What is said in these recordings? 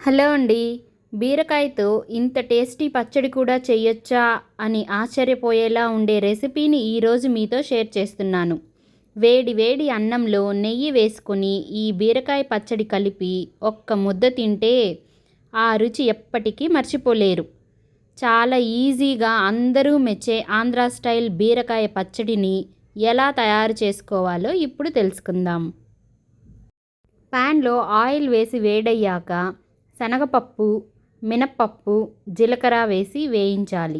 Hello అండి. బీరకాయతో ఇంత tasty పచ్చడి కూడా చేయొచ్చా అని ఆశ్చర్యపోయేలా ఉండే రెసిపీని ఈరోజు మీతో షేర్ చేస్తున్నాను. వేడి వేడి అన్నంలో నెయ్యి వేసుకొని ఈ బీరకాయ పచ్చడి కలిపి ఒక్క ముద్ద తింటే ఆ రుచి ఎప్పటికీ మర్చిపోలేరు. చాలా ఈజీగా అందరూ మెచ్చే ఆంధ్రా స్టైల్ బీరకాయ పచ్చడిని ఎలా తయారు చేసుకోవాలో ఇప్పుడు తెలుసుకుందాం. ప్యాన్లో ఆయిల్ వేసి వేడయ్యాక శనగపప్పు, మినప్పప్పు, జీలకర్ర వేసి వేయించాలి.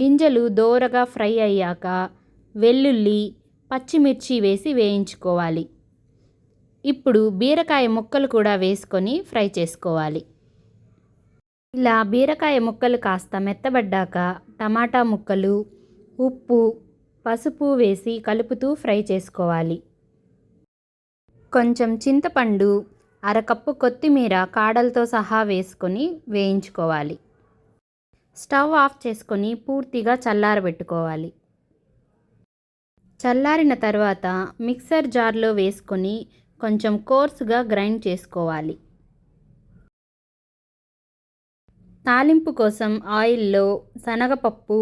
గింజలు దోరగా ఫ్రై అయ్యాక వెల్లుల్లి, పచ్చిమిర్చి వేసి వేయించుకోవాలి. ఇప్పుడు బీరకాయ ముక్కలు కూడా వేసుకొని ఫ్రై చేసుకోవాలి. ఇలా బీరకాయ ముక్కలు కాస్త మెత్తబడ్డాక టమాటా ముక్కలు, ఉప్పు, పసుపు వేసి కలుపుతూ ఫ్రై చేసుకోవాలి. కొంచెం చింతపండు, అరకప్పు కొత్తిమీర కాడలతో సహా వేసుకొని వేయించుకోవాలి. స్టవ్ ఆఫ్ చేసుకొని పూర్తిగా చల్లారబెట్టుకోవాలి. చల్లారిన తర్వాత మిక్సర్ జార్లో వేసుకొని కొంచెం కోర్సుగా గ్రైండ్ చేసుకోవాలి. తాలింపు కోసం ఆయిల్లో శనగపప్పు,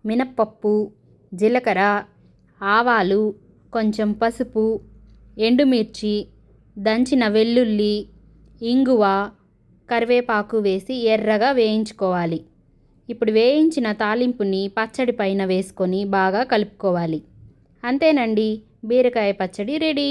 మినప్పప్పు, జీలకర్ర, ఆవాలు, కొంచెం పసుపు, ఎండుమిర్చి, దంచిన వెల్లుల్లి, ఇంగువ, కరివేపాకు వేసి ఎర్రగా వేయించుకోవాలి. ఇప్పుడు వేయించిన తాలింపుని పచ్చడి పైన వేసుకొని బాగా కలుపుకోవాలి. అంతేనండి, బీరకాయ పచ్చడి రెడీ.